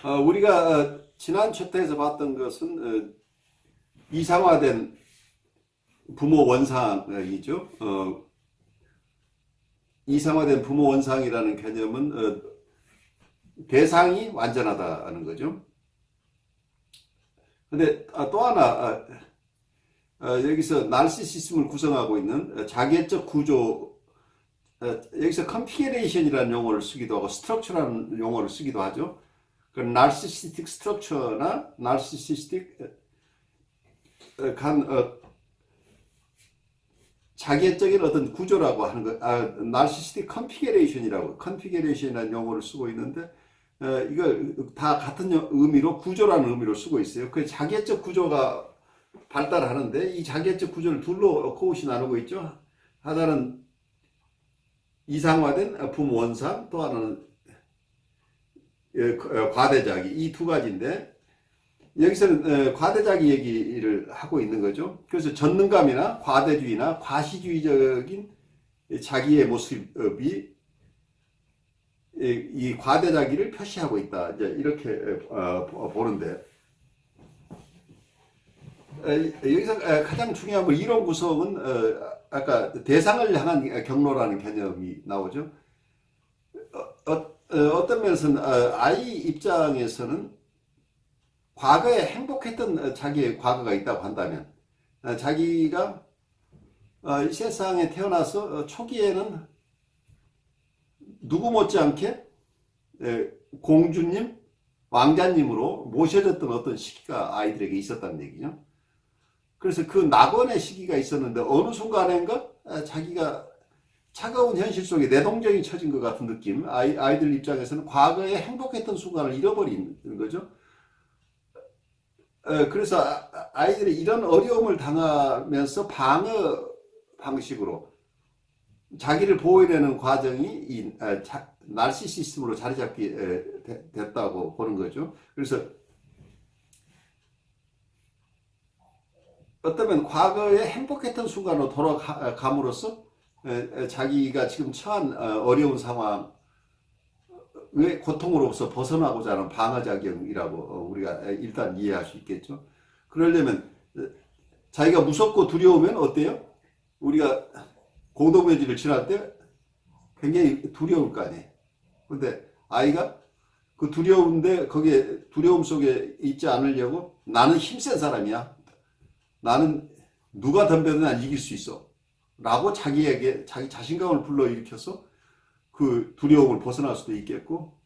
우리가 지난 챕터에서 봤던 것은 이상화된 부모 원상이죠. 이상화된 부모 원상이라는 개념은 대상이 완전하다는 거죠. 근데 또 하나 여기서 나르시시즘을 구성하고 있는 자기애적 구조, 여기서 컨피그레이션이라는 용어를 쓰기도 하고 스트럭처라는 용어를 쓰기도 하죠. 그 나르시시스틱 스트럭처나 나르시시스틱 자기애적인 어떤 구조라고 하는 거, 나르시시스틱 컨피그레이션이라는 용어를 쓰고 있는데, 이걸 다 같은 의미로 구조라는 의미로 쓰고 있어요. 그 자기애적 구조가 발달하는데 이 자기애적 구조를 둘로 코웃이 나누고 있죠. 하나는 이상화된 부모 원상, 또 하나는 과대자기, 이 두 가지인데 여기서는 과대자기 얘기를 하고 있는 거죠. 그래서 전능감이나 과대주의나 과시주의적인 자기의 모습이 이 과대자기를 표시하고 있다. 이제 이렇게 보는데, 여기서 가장 중요한 건 이론 구성은 아까 대상을 향한 경로라는 개념이 나오죠. 어떤 면에서는 아이 입장에서는 과거에 행복했던 자기의 과거가 있다고 한다면, 자기가 이 세상에 태어나서 초기에는 누구 못지않게 공주님, 왕자님으로 모셔졌던 어떤 시기가 아이들에게 있었다는 얘기죠. 그래서 그 낙원의 시기가 있었는데 어느 순간인가 자기가 차가운 현실 속에 내동정이 처진 것 같은 느낌, 아이들 입장에서는 과거에 행복했던 순간을 잃어버리는 거죠. 그래서 아이들이 이런 어려움을 당하면서 방어 방식으로 자기를 보호해내는 과정이 이 나르시시즘으로 자리 잡게 됐다고 보는 거죠. 그래서 어쩌면 과거에 행복했던 순간으로 돌아감으로써 자기가 지금 처한 어려운 상황의 고통으로부터 벗어나고자 하는 방어작용이라고 우리가 일단 이해할 수 있겠죠. 그러려면 자기가 무섭고 두려우면 어때요? 우리가 공동묘지를 지날 때 굉장히 두려울 거 아니에요. 근데 아이가 그 두려운데 거기에 두려움 속에 있지 않으려고 나는 힘센 사람이야. 나는 누가 덤벼도 난 이길 수 있어. 라고 자기에게 자기 자신감을 불러일으켜서 그 두려움을 벗어날 수도 있겠고,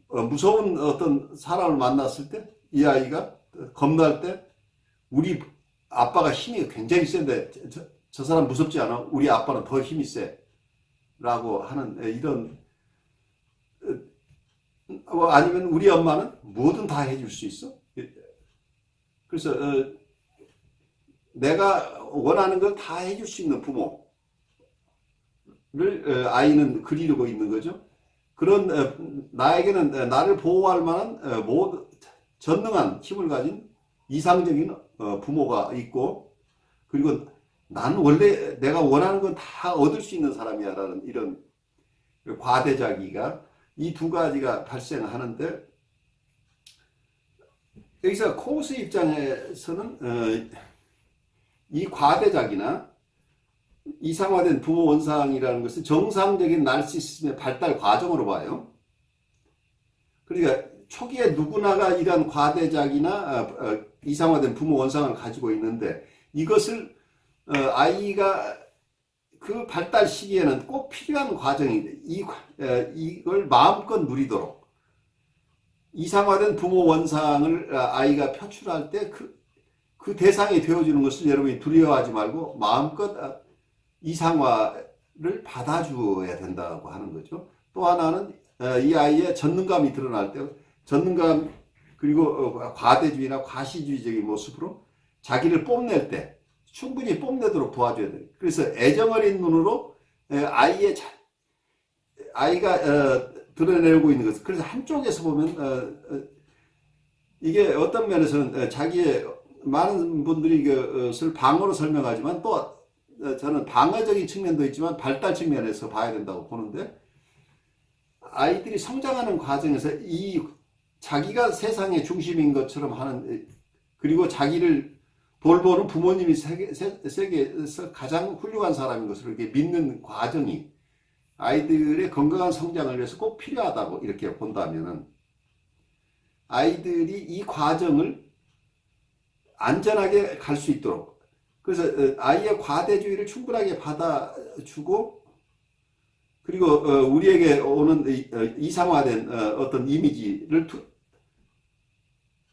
무서운 어떤 사람을 만났을 때 이 아이가 겁날 때 우리 아빠가 힘이 굉장히 센데 저 사람 무섭지 않아? 우리 아빠는 더 힘이 세. 라고 하는 이런, 아니면 우리 엄마는 뭐든 다 해줄 수 있어. 그래서 내가 원하는 걸 다 해줄 수 있는 부모를 아이는 그리려고 있는 거죠. 그런 나에게는 나를 보호할 만한 전능한 힘을 가진 이상적인 부모가 있고, 그리고 나는 원래 내가 원하는 건 다 얻을 수 있는 사람이야 라는 이런 과대자기가 이 두 가지가 발생하는데, 여기서 코우스 입장에서는 이 과대자기나 이상화된 부모 원상이라는 것은 정상적인 나르시시즘의 발달 과정으로 봐요. 그러니까 초기에 누구나가 이러한 과대자기나 이상화된 부모 원상을 가지고 있는데, 이것을 아이가 그 발달 시기에는 꼭 필요한 과정인데, 이걸 마음껏 누리도록 이상화된 부모 원상을 아이가 표출할 때 그 대상이 되어주는 것을 여러분이 두려워하지 말고 마음껏 이상화를 받아주어야 된다고 하는 거죠. 또 하나는 이 아이의 전능감이 드러날 때, 전능감 그리고 과대주의나 과시주의적인 모습으로 자기를 뽐낼 때 충분히 뽐내도록 도와줘야 돼요. 그래서 애정어린 눈으로 아이가 드러내고 있는 것은, 그래서 한쪽에서 보면 이게 어떤 면에서는 자기의, 많은 분들이 이것을 방어로 설명하지만 또 저는 방어적인 측면도 있지만 발달 측면에서 봐야 된다고 보는데, 아이들이 성장하는 과정에서 이 자기가 세상의 중심인 것처럼 하는, 그리고 자기를 돌보는 부모님이 세계에서 가장 훌륭한 사람인 것을 이렇게 믿는 과정이 아이들의 건강한 성장을 위해서 꼭 필요하다고 이렇게 본다면은, 아이들이 이 과정을 안전하게 갈 수 있도록, 그래서 아이의 과대주의를 충분하게 받아주고, 그리고 우리에게 오는 이상화된 어떤 이미지를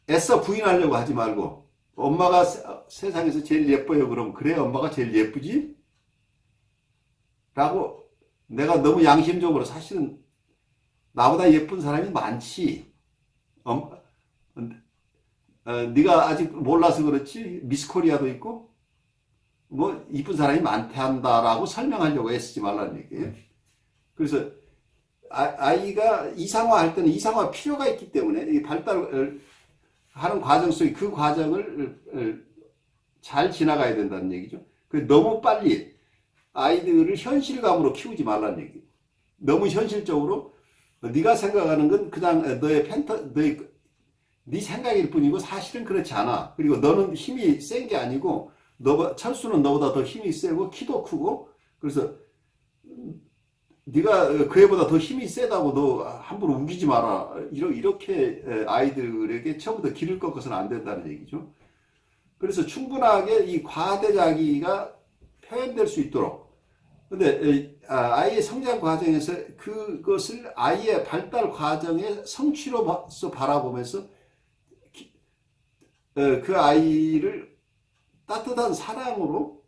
애써 부인하려고 하지 말고, 엄마가 세상에서 제일 예뻐요. 그럼 그래, 엄마가 제일 예쁘지? 라고, 내가 너무 양심적으로, 사실은 나보다 예쁜 사람이 많지. 네가 아직 몰라서 그렇지, 미스 코리아도 있고 뭐 이쁜 사람이 많단다라고 설명하려고 애쓰지 말라는 얘기예요. 그래서 아이가 이상화할 때는 이상화 필요가 있기 때문에 이 발달을 하는 과정 속에 그 과정을 잘 지나가야 된다는 얘기죠. 너무 빨리 아이들을 현실감으로 키우지 말라는 얘기예요. 너무 현실적으로 네가 생각하는 건 그냥 네 생각일 뿐이고 사실은 그렇지 않아. 그리고 너는 힘이 센 게 아니고 철수는 너보다 더 힘이 세고 키도 크고, 그래서 네가 그 애보다 더 힘이 세다고 너 함부로 우기지 마라. 이렇게 아이들에게 처음부터 길을 꺾어서는 안 된다는 얘기죠. 그래서 충분하게 이 과대자기가 표현될 수 있도록. 근데 아이의 성장 과정에서 그것을 아이의 발달 과정의 성취로서 바라보면서 그 아이를 따뜻한 사랑으로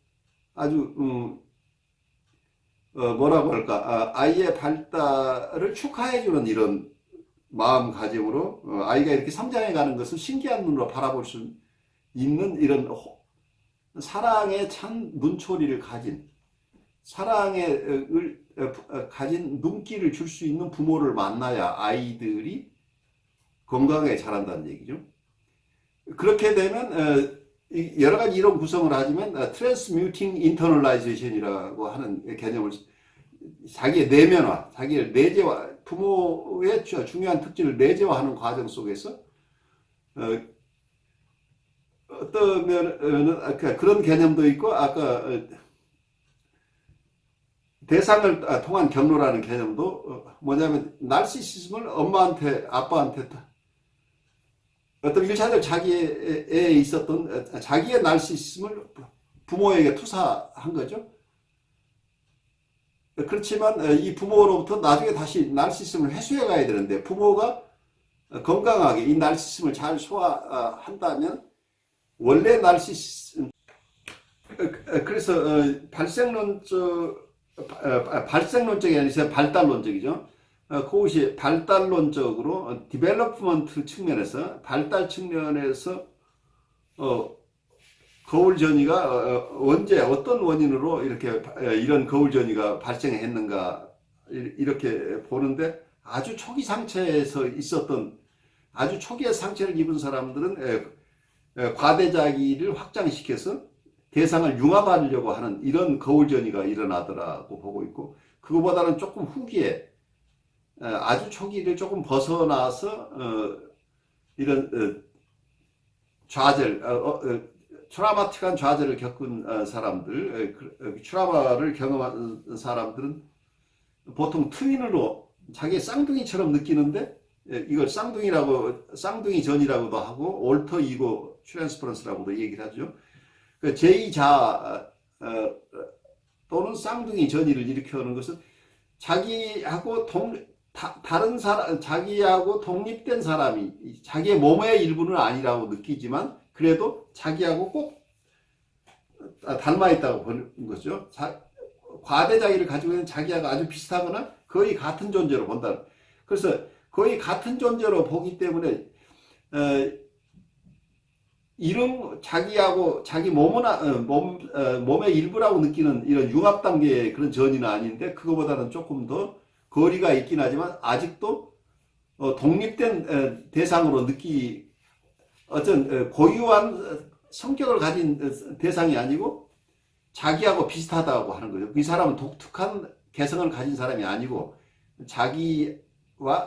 아주 뭐라고 할까, 아이의 발달을 축하해주는 이런 마음가짐으로 아이가 이렇게 성장해가는 것을 신기한 눈으로 바라볼 수 있는 이런 사랑의 찬 눈초리를 가진, 사랑을 가진 눈길을 줄 수 있는 부모를 만나야 아이들이 건강하게 자란다는 얘기죠. 그렇게 되면 여러 가지 이런 구성을 하지만 트랜스뮤팅 인터널라이제이션이라고 하는 개념을, 자기의 내면화, 자기를 내재화, 부모의 중요한 특징을 내재화하는 과정 속에서 어떤 면은 그런 개념도 있고, 아까 대상을 통한 경로라는 개념도 뭐냐면, 나르시시즘을 엄마한테, 아빠한테 어떤 일차적 자기에 있었던 자기의 나르시시즘을 부모에게 투사한 거죠. 그렇지만 이 부모로부터 나중에 다시 나르시시즘을 회수해 가야 되는데, 부모가 건강하게 이 나르시시즘을 잘 소화한다면 원래 나르시시즘, 그래서 발생론적이 아니라 발달론적이죠. 그것이 발달론적으로 디벨롭먼트 측면에서, 발달 측면에서 거울 전이가 언제 어떤 원인으로 이렇게 이런 거울 전이가 발생했는가 이렇게 보는데, 아주 초기 상처에서 있었던, 아주 초기에 상처를 입은 사람들은 과대자기를 확장시켜서 대상을 융합하려고 하는 이런 거울 전이가 일어나더라고 보고 있고, 그거보다는 조금 후기에 아주 초기를 조금 벗어나서 이런 좌절, 트라우마틱한 좌절을 겪은 사람들, 트라우마를 경험한 사람들은 보통 트윈으로 자기 쌍둥이처럼 느끼는데, 이걸 쌍둥이 전이라고도 하고 올터 이고 트랜스퍼런스라고도 얘기를 하죠. 제2자 또는 쌍둥이 전이를 일으켜오는 것은 자기하고 다른 사람, 자기하고 독립된 사람이 자기의 몸의 일부는 아니라고 느끼지만 그래도 자기하고 꼭 닮아있다고 보는 거죠. 과대자기를 가지고 있는 자기하고 아주 비슷하거나 거의 같은 존재로 본다. 그래서 거의 같은 존재로 보기 때문에 자기하고 자기 몸의 일부라고 느끼는 이런 융합 단계의 그런 전이는 아닌데, 그거보다는 조금 더 거리가 있긴 하지만 아직도 독립된 대상으로 어떤 고유한 성격을 가진 대상이 아니고 자기하고 비슷하다고 하는 거죠. 이 사람은 독특한 개성을 가진 사람이 아니고 자기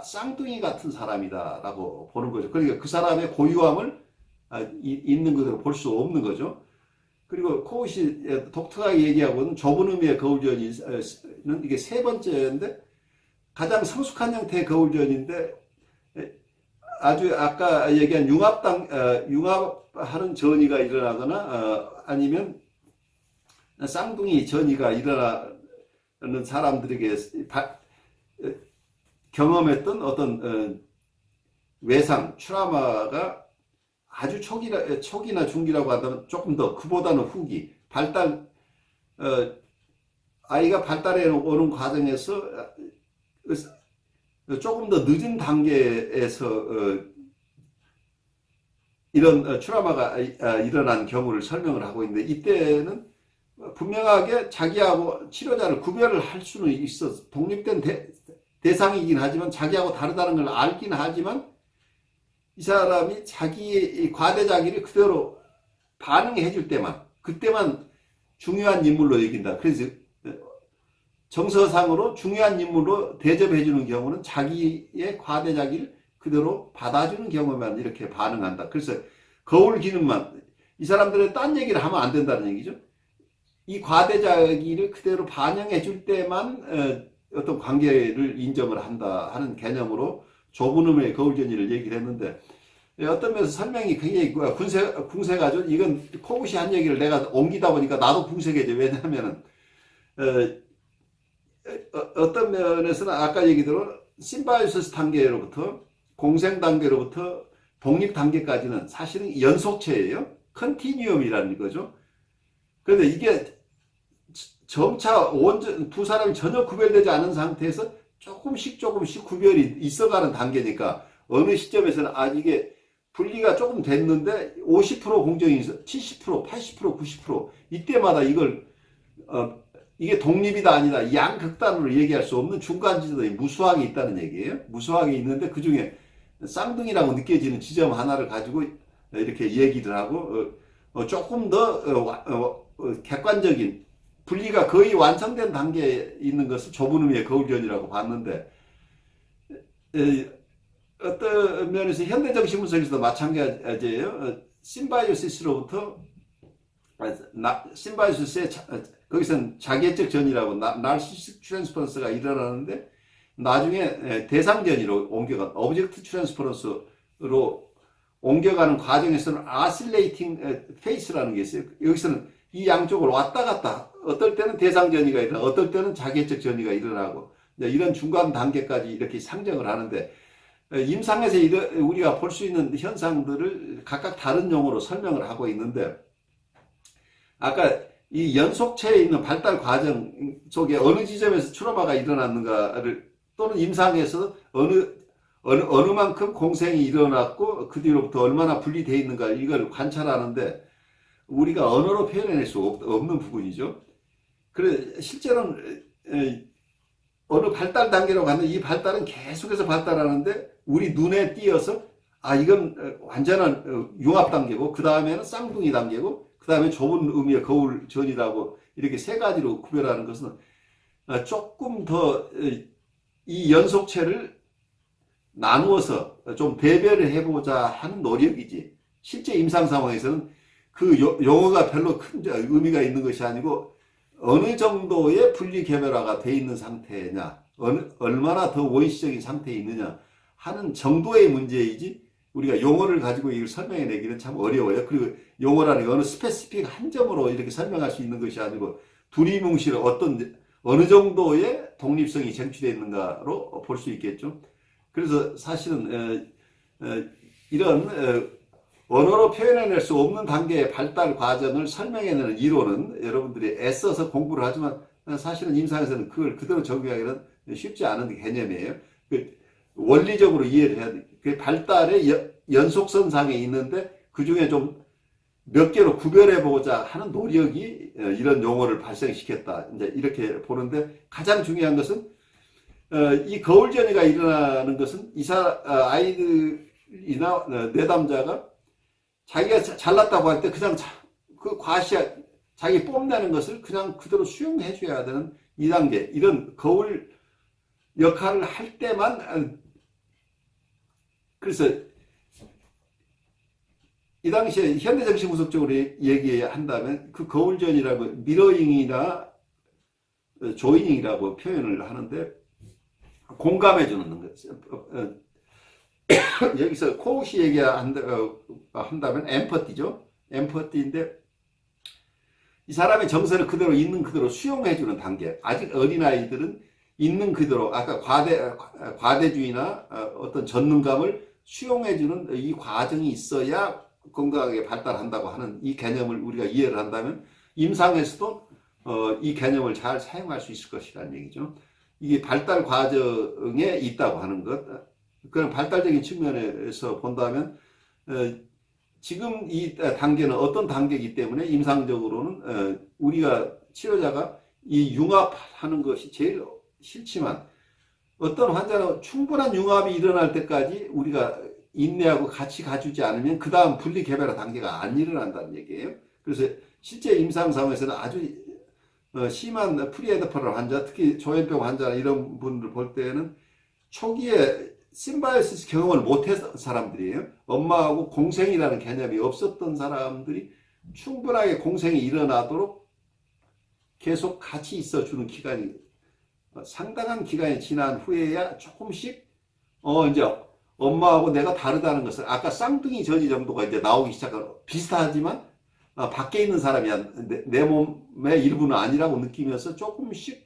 쌍둥이 같은 사람이다라고 보는 거죠. 그러니까 그 사람의 고유함을 있는 그대로 볼 수 없는 거죠. 그리고 코웃이 독특하게 얘기하고는 좁은 의미의 거울전이는 이게 세 번째인데 가장 성숙한 형태의 거울전인데 아주 아까 얘기한 융합하는 전이가 일어나거나 아니면 쌍둥이 전이가 일어나는 사람들에게 경험했던 어떤 외상, 트라우마가 아주 초기나 중기라고 한다면 조금 더 그보다는 후기 아이가 발달해 오는 과정에서 조금 더 늦은 단계에서 이런 트라우마가 일어난 경우를 설명을 하고 있는데 이때는 분명하게 자기하고 치료자를 구별을 할 수는 있어. 독립된 대상이긴 하지만 자기하고 다르다는 걸 알긴 하지만 이 사람이 자기의 과대자기를 그대로 반응해 줄 때만 그때만 중요한 인물로 여긴다. 그래서 정서상으로 중요한 인물로 대접해 주는 경우는 자기의 과대자기를 그대로 받아주는 경우만 이렇게 반응한다. 그래서 거울 기능만 이 사람들은 딴 얘기를 하면 안 된다는 얘기죠. 이 과대자기를 그대로 반영해 줄 때만 어떤 관계를 인정을 한다 하는 개념으로 좁은 의미의 거울전이를 얘기를 했는데 어떤 면에서 설명이 굉장히 궁색하죠. 이건 코웃이 한 얘기를 내가 옮기다 보니까 나도 궁색해져. 왜냐하면은 어떤 면에서는 아까 얘기대로 심바이오시스 단계로부터 공생 단계로부터 독립 단계까지는 사실은 연속체예요. 컨티뉴엄이라는 거죠. 그런데 이게 점차 두 사람이 전혀 구별되지 않은 상태에서 조금씩 구별이 있어가는 단계니까 어느 시점에서는 이게 분리가 조금 됐는데 50% 공정이 있어 70%, 80%, 90% 이때마다 이게 독립이다 아니다 양극단으로 얘기할 수 없는 중간 지점이 무수하게 있다는 얘기예요. 무수하게 있는데 그 중에 쌍둥이라고 느껴지는 지점 하나를 가지고 이렇게 얘기를 하고 조금 더 객관적인 분리가 거의 완성된 단계에 있는 것을 좁은 의미의 거울전이라고 봤는데 어떤 면에서 현대정신분석에서도 마찬가지예요. 심바이오시스로부터 심바이오시스의 거기서는 자기애적 전이라고 나르시스틱 트랜스퍼런스가 일어나는데 나중에 대상전이로 옮겨간 오브젝트 트랜스퍼런스로 옮겨가는 과정에서는 아실레이팅 페이스라는 게 있어요. 여기서는 이 양쪽을 왔다 갔다 어떨 때는 대상전이가 일어나고 어떨 때는 자기애적 전이가 일어나고 이런 중간 단계까지 이렇게 상정을 하는데 임상에서 우리가 볼 수 있는 현상들을 각각 다른 용어로 설명을 하고 있는데 아까 이 연속체에 있는 발달 과정 속에 어느 지점에서 트라우마가 일어났는가를 또는 임상에서 어느 만큼 공생이 일어났고 그 뒤로부터 얼마나 분리되어 있는가 이걸 관찰하는데 우리가 언어로 표현해낼 수 없는 부분이죠. 그래 실제로는 어느 발달 단계로 갔는데 이 발달은 계속해서 발달하는데 우리 눈에 띄어서 이건 완전한 융합 단계고 그 다음에는 쌍둥이 단계고 그 다음에 좁은 의미의 거울 전이라고 이렇게 세 가지로 구별하는 것은 조금 더 이 연속체를 나누어서 좀 대별을 해보자 하는 노력이지 실제 임상 상황에서는 그 용어가 별로 큰 의미가 있는 것이 아니고 어느 정도의 분리 개별화가 돼 있는 상태냐 얼마나 더 원시적인 상태에 있느냐 하는 정도의 문제이지 우리가 용어를 가지고 이걸 설명해 내기는 참 어려워요. 그리고 용어라는 게 어느 스페시픽 한 점으로 이렇게 설명할 수 있는 것이 아니고 두리뭉실 어느 정도의 독립성이 쟁취되어 있는가로 볼 수 있겠죠. 그래서 사실은 이런 언어로 표현해낼 수 없는 단계의 발달 과정을 설명해내는 이론은 여러분들이 애써서 공부를 하지만 사실은 임상에서는 그걸 그대로 적용하기는 쉽지 않은 개념이에요. 원리적으로 이해를 해야 돼. 그 발달의 연속선상에 있는데 그 중에 좀 몇 개로 구별해보자 하는 노력이 이런 용어를 발생시켰다. 이제 이렇게 보는데 가장 중요한 것은 이 거울전이가 일어나는 것은 아이들이나 내담자가 자기가 잘났다고 할 때 그냥 그 과시야 자기 뽐내는 것을 그냥 그대로 수용해 줘야 되는 2단계 이런 거울 역할을 할 때만 그래서 이 당시에 현대정신분석적으로 얘기한다면 그 거울전이라고 미러잉이나 조이닝이라고 표현을 하는데 공감해 주는 거죠. 여기서 코우시 얘기한다면 엠퍼티죠. 엠퍼티인데 이 사람의 정서를 그대로 있는 그대로 수용해 주는 단계. 아직 어린아이들은 있는 그대로 아까 과대주의나 어떤 전능감을 수용해 주는 이 과정이 있어야 건강하게 발달한다고 하는 이 개념을 우리가 이해를 한다면 임상에서도 이 개념을 잘 사용할 수 있을 것이라는 얘기죠. 이게 발달 과정에 있다고 하는 것. 그런 발달적인 측면에서 본다면 지금 이 단계는 어떤 단계이기 때문에 임상적으로는 우리가 치료자가 이 융합하는 것이 제일 싫지만 어떤 환자는 충분한 융합이 일어날 때까지 우리가 인내하고 같이 가주지 않으면 그 다음 분리 개별화 단계가 안 일어난다는 얘기예요. 그래서 실제 임상 상황에서는 아주 심한 프리에더퍼럴 환자, 특히 조현병 환자 이런 분들 볼 때는 초기에 심바이오시스 경험을 못한 사람들이에요. 엄마하고 공생이라는 개념이 없었던 사람들이 충분하게 공생이 일어나도록 계속 같이 있어주는 기간이 상당한 기간이 지난 후에야 조금씩 이제 엄마하고 내가 다르다는 것을 아까 쌍둥이 전이 정도가 이제 나오기 시작하고 비슷하지만 밖에 있는 사람이야 내 몸의 일부는 아니라고 느끼면서 조금씩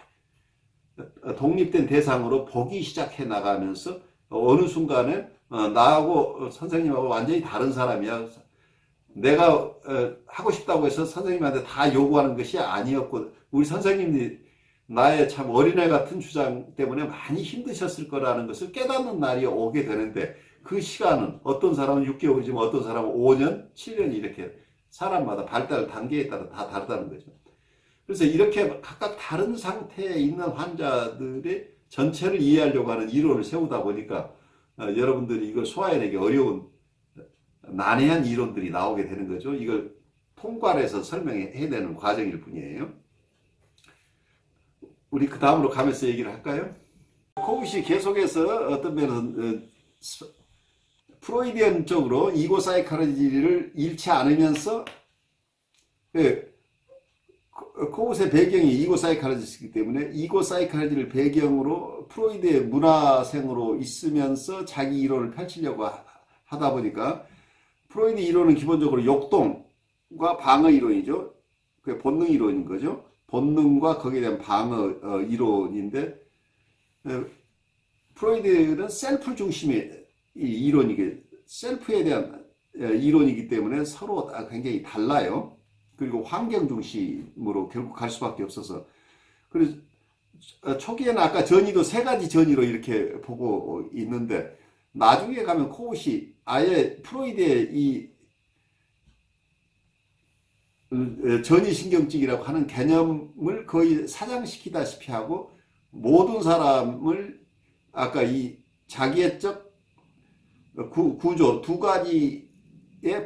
독립된 대상으로 보기 시작해 나가면서 어느 순간에 나하고 선생님하고 완전히 다른 사람이야. 내가 하고 싶다고 해서 선생님한테 다 요구하는 것이 아니었고 우리 선생님이 나의 참 어린애 같은 주장 때문에 많이 힘드셨을 거라는 것을 깨닫는 날이 오게 되는데 그 시간은 어떤 사람은 6개월이지만 어떤 사람은 5년, 7년이 이렇게 사람마다 발달 단계에 따라 다 다르다는 거죠. 그래서 이렇게 각각 다른 상태에 있는 환자들의 전체를 이해하려고 하는 이론을 세우다 보니까 여러분들이 이걸 소화해내기 어려운 난해한 이론들이 나오게 되는 거죠. 이걸 통괄해서 설명해내는 과정일 뿐이에요. 우리 그 다음으로 가면서 얘기를 할까요? 코우시 계속해서 어떤 면은 프로이디언적으로 이고 사이칼로지를 잃지 않으면서 코우스의 배경이 이고 사이칼로지이기 때문에 이고 사이칼로지를 배경으로 프로이드의 문화생으로 있으면서 자기 이론을 펼치려고 하다 보니까 프로이드 이론은 기본적으로 역동과 방어 이론이죠. 그게 본능 이론인 거죠. 본능과 거기에 대한 방어 이론인데 프로이드는 셀프 중심의 이론이게 셀프에 대한 이론이기 때문에 서로 굉장히 달라요. 그리고 환경 중심으로 결국 갈 수밖에 없어서 그래서 초기에는 아까 전이도 세 가지 전이로 이렇게 보고 있는데 나중에 가면 코우시 아예 프로이드의 이 전이신경증이라고 하는 개념을 거의 사장시키다시피 하고 모든 사람을 아까 이 자기애적 구조 두 가지의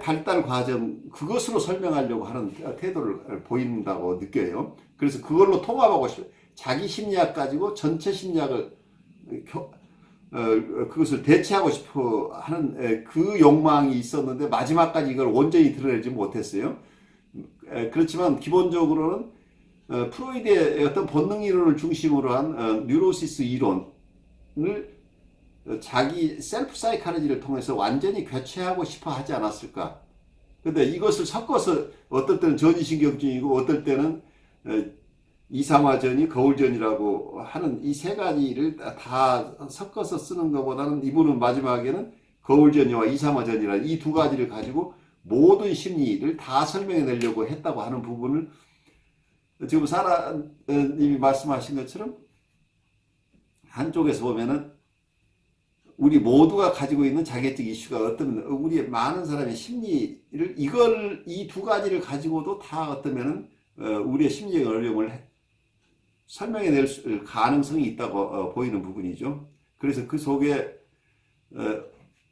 발달 과정 그것으로 설명하려고 하는 태도를 보인다고 느껴요. 그래서 그걸로 통합하고 싶어요. 자기 심리학 가지고 전체 심리학을 그것을 대체하고 싶어 하는 그 욕망이 있었는데 마지막까지 이걸 온전히 드러내지 못했어요. 그렇지만 기본적으로는 프로이드의 어떤 본능 이론을 중심으로 한 뉴로시스 이론을 자기 셀프 사이칼로지를 통해서 완전히 교체하고 싶어 하지 않았을까. 근데 이것을 섞어서 어떨 때는 전이신경증이고 어떨 때는 이상화전이 거울전이라고 하는 이 세 가지를 다 섞어서 쓰는 것보다는 이분은 마지막에는 거울전이와 이상화전이라 이 두 가지를 가지고 모든 심리를 다 설명해 내려고 했다고 하는 부분을 지금 사라님이 말씀하신 것처럼 한쪽에서 보면은 우리 모두가 가지고 있는 자기애적 이슈가 어떤 우리의 많은 사람의 심리를 이 두 가지를 가지고도 다 어떠면은 우리의 심리의 어려움을 설명해 낼 가능성이 있다고 보이는 부분이죠. 그래서 그 속에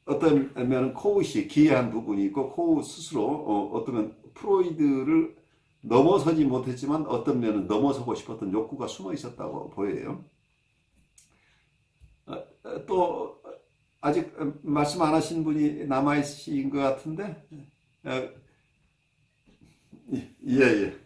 어떤 면은 코우시 기이한 부분이 있고 코우 스스로 어떤 프로이드를 넘어서지 못했지만 어떤 면은 넘어서고 싶었던 욕구가 숨어 있었다고 보여요. 또 아직 말씀 안 하신 분이 남아 있으신 것 같은데. 예, 예.